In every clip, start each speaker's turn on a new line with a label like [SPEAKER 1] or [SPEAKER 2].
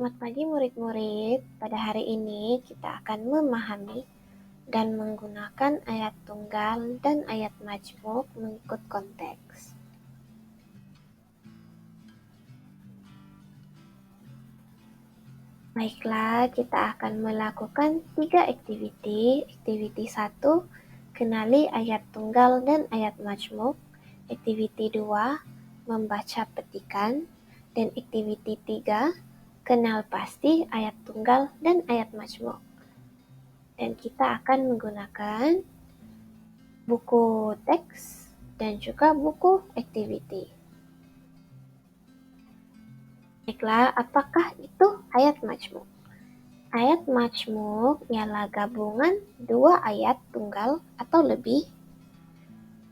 [SPEAKER 1] Selamat pagi murid-murid. Pada hari ini kita akan memahami dan menggunakan ayat tunggal dan ayat majmuk mengikut konteks. Baiklah, kita akan melakukan 3 aktiviti. Aktiviti 1, kenali ayat tunggal dan ayat majmuk. Aktiviti 2, membaca petikan. Dan aktiviti 3, kenal pasti ayat tunggal dan ayat majmuk. Dan kita akan menggunakan buku teks dan juga buku aktiviti. Baiklah, apakah itu ayat majmuk? Ayat majmuk ialah gabungan 2 ayat tunggal atau lebih,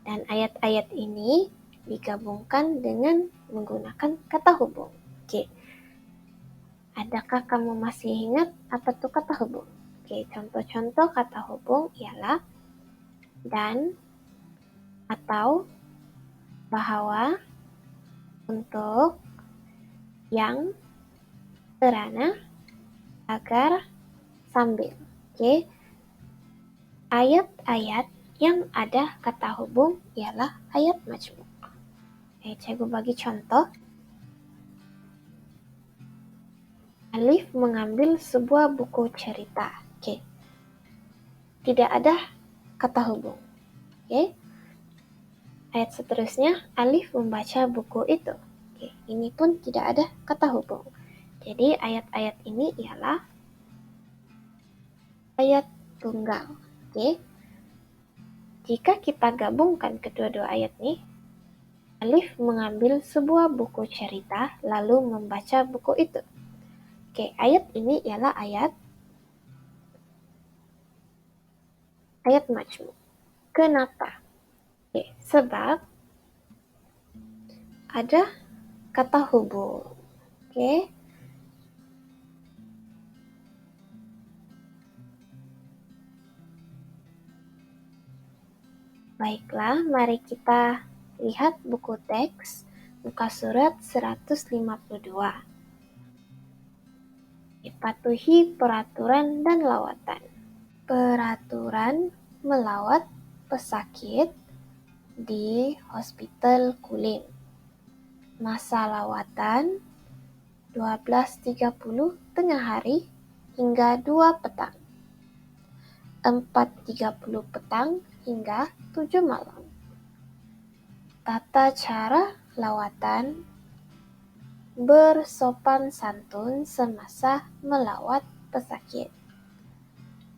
[SPEAKER 1] dan ayat-ayat ini digabungkan dengan menggunakan kata hubung. Oke. Adakah kamu masih ingat apa itu kata hubung? Oke, contoh-contoh kata hubung ialah dan, atau, bahwa, untuk, yang, karena, agar, sambil. Oke. Ayat-ayat yang ada kata hubung ialah ayat majmuk. Cikgu bagi contoh. Alif mengambil sebuah buku cerita. Oke. Tidak ada kata hubung. Oke. Ayat seterusnya, Alif membaca buku itu. Oke. Ini pun tidak ada kata hubung. Jadi ayat-ayat ini ialah ayat tunggal. Oke. Jika kita gabungkan kedua-dua ayat ini, Alif mengambil sebuah buku cerita lalu membaca buku itu. Oke, ayat ini ialah ayat majmuk. Kenapa? Oke, sebab ada kata hubung. Oke. Baiklah, mari kita lihat buku teks muka surat 152. Patuhi peraturan dan lawatan. Peraturan melawat pesakit di Hospital Kulim. Masa lawatan 12.30 tengah hari hingga 2 petang. 4.30 petang hingga 7 malam. Tata cara lawatan: bersopan santun semasa melawat pesakit.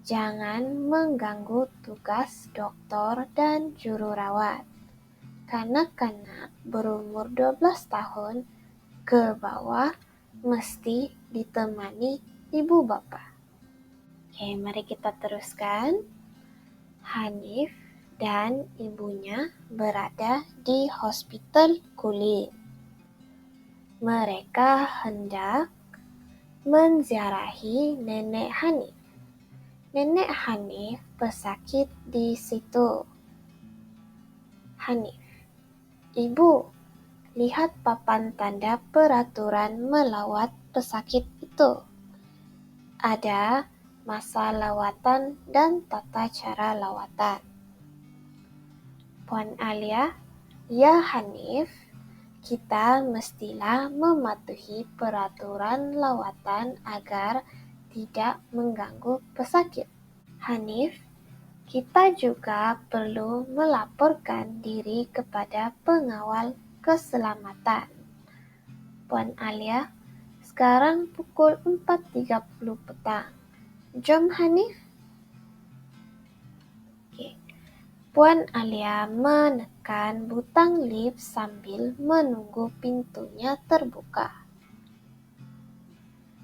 [SPEAKER 1] Jangan mengganggu tugas dokter dan juru rawat. Kanak-kanak berumur 12 tahun ke bawah mesti ditemani ibu bapak. Oke, mari kita teruskan. Hanif dan ibunya berada di Hospital Kulim. Mereka hendak menziarahi nenek Hanif. Nenek Hanif pesakit di situ. Hanif: Ibu, lihat papan tanda peraturan melawat pesakit itu. Ada masa lawatan dan tata cara lawatan. Puan Alia: Ya Hanif, kita mestilah mematuhi peraturan lawatan agar tidak mengganggu pesakit. Hanif: Kita juga perlu melaporkan diri kepada pengawal keselamatan. Puan Alia: Sekarang pukul 4.30 petang. Jom Hanif. Oke. Puan Alia menekan butang lift sambil menunggu pintunya terbuka.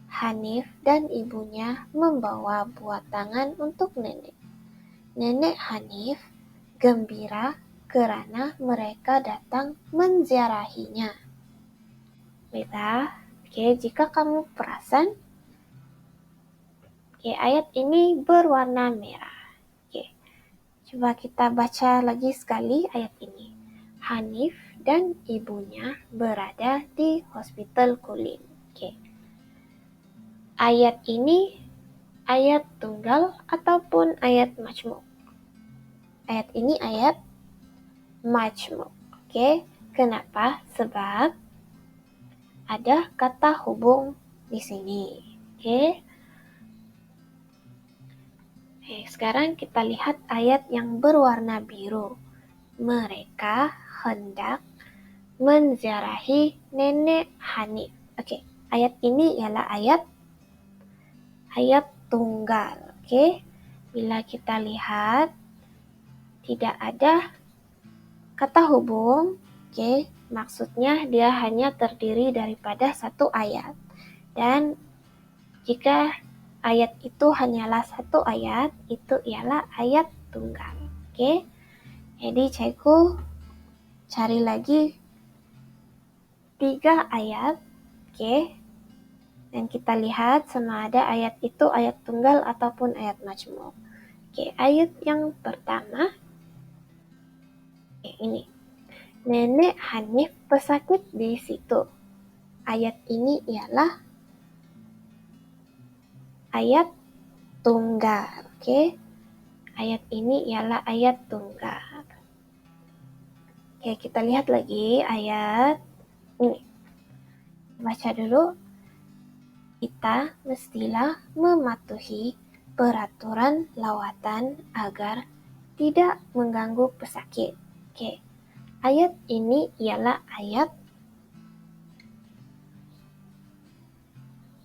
[SPEAKER 1] Hanif dan ibunya membawa buah tangan untuk nenek. Nenek Hanif gembira karena mereka datang menziarahinya. Baiklah, jika kamu perasan, ayat ini berwarna merah. Coba kita baca lagi sekali ayat ini. Hanif dan ibunya berada di Hospital Kulim. ayat ini ayat tunggal ataupun ayat majmuk? Ayat ini ayat majmuk. Oke, kenapa? Sebab ada kata hubung di sini. Oke. Sekarang kita lihat ayat yang berwarna biru. Mereka hendak menziarahi nenek Hanif. Oke, ayat ini ialah ayat tunggal. Oke, bila kita lihat tidak ada kata hubung, oke, maksudnya dia hanya terdiri daripada satu ayat. Dan jika ayat itu hanyalah satu ayat, itu ialah ayat tunggal. Oke, jadi cikgu cari lagi 3 ayat. Oke, dan kita lihat sama ada ayat itu ayat tunggal ataupun ayat majmuk. Oke, ayat yang pertama ini. Nenek Hanif pesakit di situ. Ayat ini ialah ayat tunggal. Oke, ayat ini ialah ayat tunggal. Oke, kita lihat lagi ayat ini. Baca dulu. Kita mestilah mematuhi peraturan lawatan agar tidak mengganggu pesakit. Oke, ayat ini ialah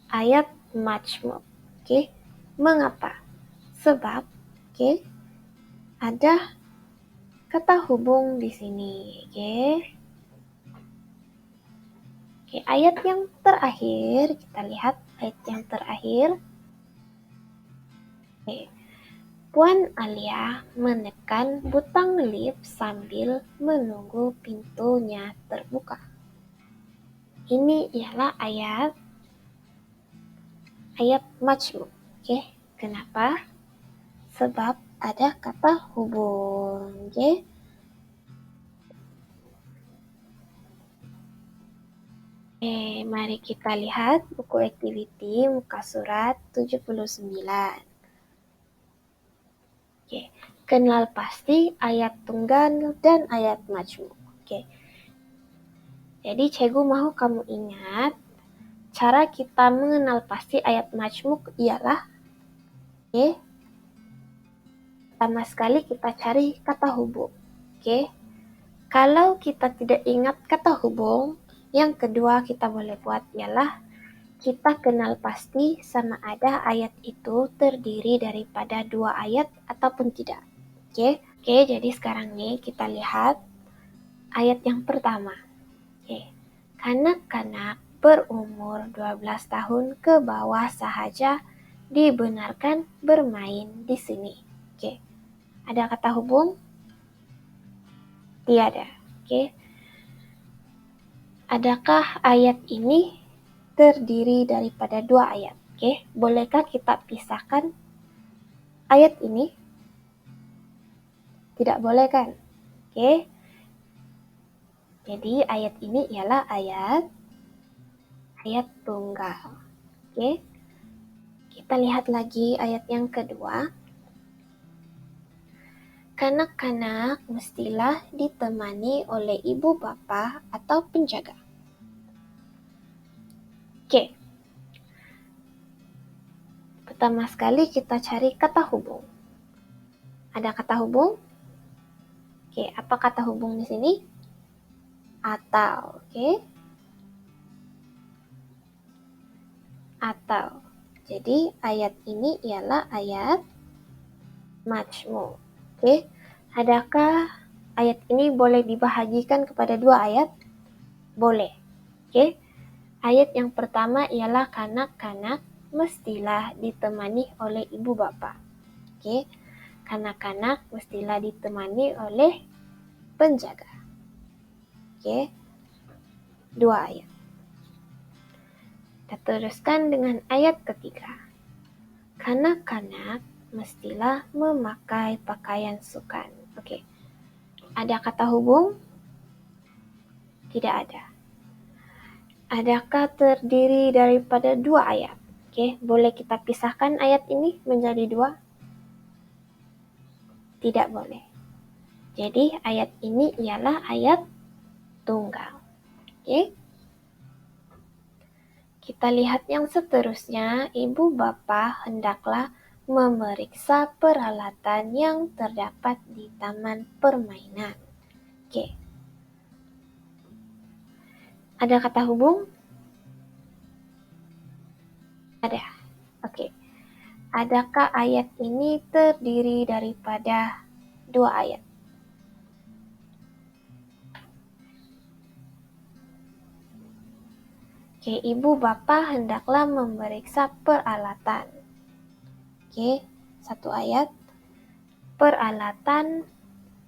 [SPEAKER 1] ayat majmuk. Oke, mengapa? Sebab ada kata hubung di sini. Oke, ayat yang terakhir, kita lihat ayat yang terakhir. Oke. Puan Alia menekan butang lift sambil menunggu pintunya terbuka. Ini ialah ayat majmuk. Oke, kenapa? Sebab ada kata hubung. Oke. Mari kita lihat buku activity muka surat 79. Oke, kenal pasti ayat tunggal dan ayat majmuk. Oke. Jadi cikgu mau kamu ingat cara kita mengenal pasti ayat majmuk ialah pertama sekali kita cari kata hubung. Oke. Kalau kita tidak ingat kata hubung, yang kedua kita boleh buat ialah kita kenal pasti sama ada ayat itu terdiri daripada 2 ayat ataupun tidak. Oke, jadi sekarang nih kita lihat ayat yang pertama. Oke, kanak-kanak berumur 12 tahun ke bawah sahaja dibenarkan bermain di sini. Oke, ada kata hubung? Tiada. Oke. Adakah ayat ini terdiri daripada 2 ayat? Oke, bolehkah kita pisahkan ayat ini? Tidak boleh kan? Oke. Jadi ayat ini ialah ayat tunggal. Oke. Kita lihat lagi ayat yang kedua. Kanak-kanak mestilah ditemani oleh ibu bapa atau penjaga. Oke. Pertama sekali kita cari kata hubung. Ada kata hubung? Oke, apa kata hubung di sini? Atau, oke? Atau. Jadi ayat ini ialah ayat majmuk. Oke. Adakah ayat ini boleh dibahagikan kepada 2 ayat? Boleh. Oke. Ayat yang pertama ialah kanak-kanak mestilah ditemani oleh ibu bapa. Oke. Kanak-kanak mestilah ditemani oleh penjaga. Oke. 2 ayat. Kita teruskan dengan ayat ketiga. Kanak-kanak mestilah memakai pakaian sukan. Oke. Ada kata hubung? Tidak ada. Adakah terdiri daripada 2 ayat? Oke, boleh kita pisahkan ayat ini menjadi dua? Tidak boleh. Jadi ayat ini ialah ayat tunggal. Oke. Kita lihat yang seterusnya, ibu bapa hendaklah memeriksa peralatan yang terdapat di taman permainan. Oke. Ada kata hubung? Ada. Oke. Adakah ayat ini terdiri daripada dua ayat? Oke, ibu bapa hendaklah memeriksa peralatan. Oke, satu ayat. Peralatan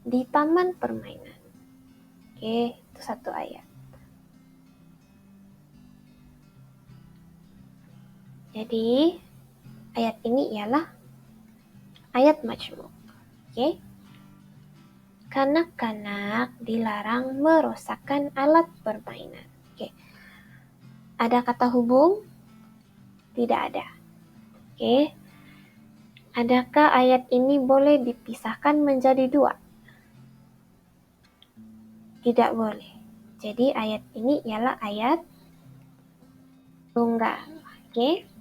[SPEAKER 1] di taman permainan. Oke, itu satu ayat. Jadi, ayat ini ialah ayat majmuk. Oke. Kanak-kanak dilarang merosakkan alat permainan. Oke. Ada kata hubung? Tidak ada. Oke. Adakah ayat ini boleh dipisahkan menjadi dua? Tidak boleh. Jadi ayat ini ialah ayat tunggal. Oke.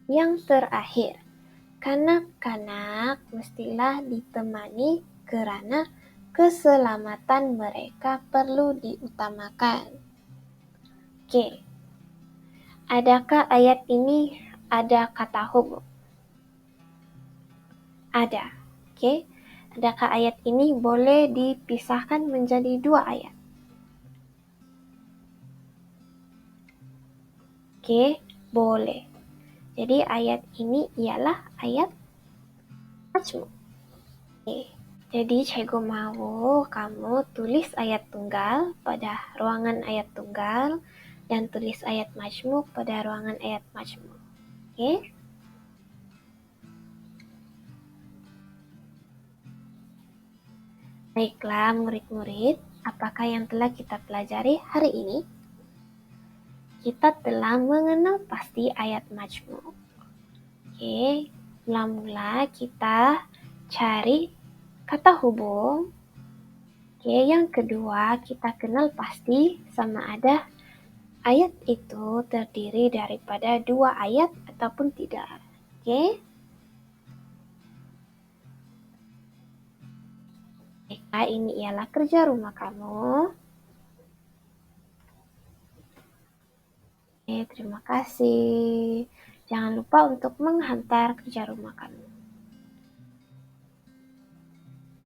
[SPEAKER 1] Yang terakhir, kanak-kanak mestilah ditemani karena keselamatan mereka perlu diutamakan. Oke. Adakah ayat ini ada kata hubung? Ada. Oke. Adakah ayat ini boleh dipisahkan menjadi dua ayat? Oke, boleh. Jadi ayat ini ialah ayat majmuk. Oke. Jadi cikgu mau kamu tulis ayat tunggal pada ruangan ayat tunggal dan tulis ayat majmuk pada ruangan ayat majmuk. Oke? Baiklah murid-murid, apakah yang telah kita pelajari hari ini? Kita telah mengenal pasti ayat majmuk. Oke, mula-mula kita cari kata hubung. Oke, yang kedua kita kenal pasti sama ada ayat itu terdiri daripada dua ayat ataupun tidak. Oke. Baiklah, ini ialah kerja rumah kamu. Oke, terima kasih. Jangan lupa untuk menghantar kerja rumah kamu.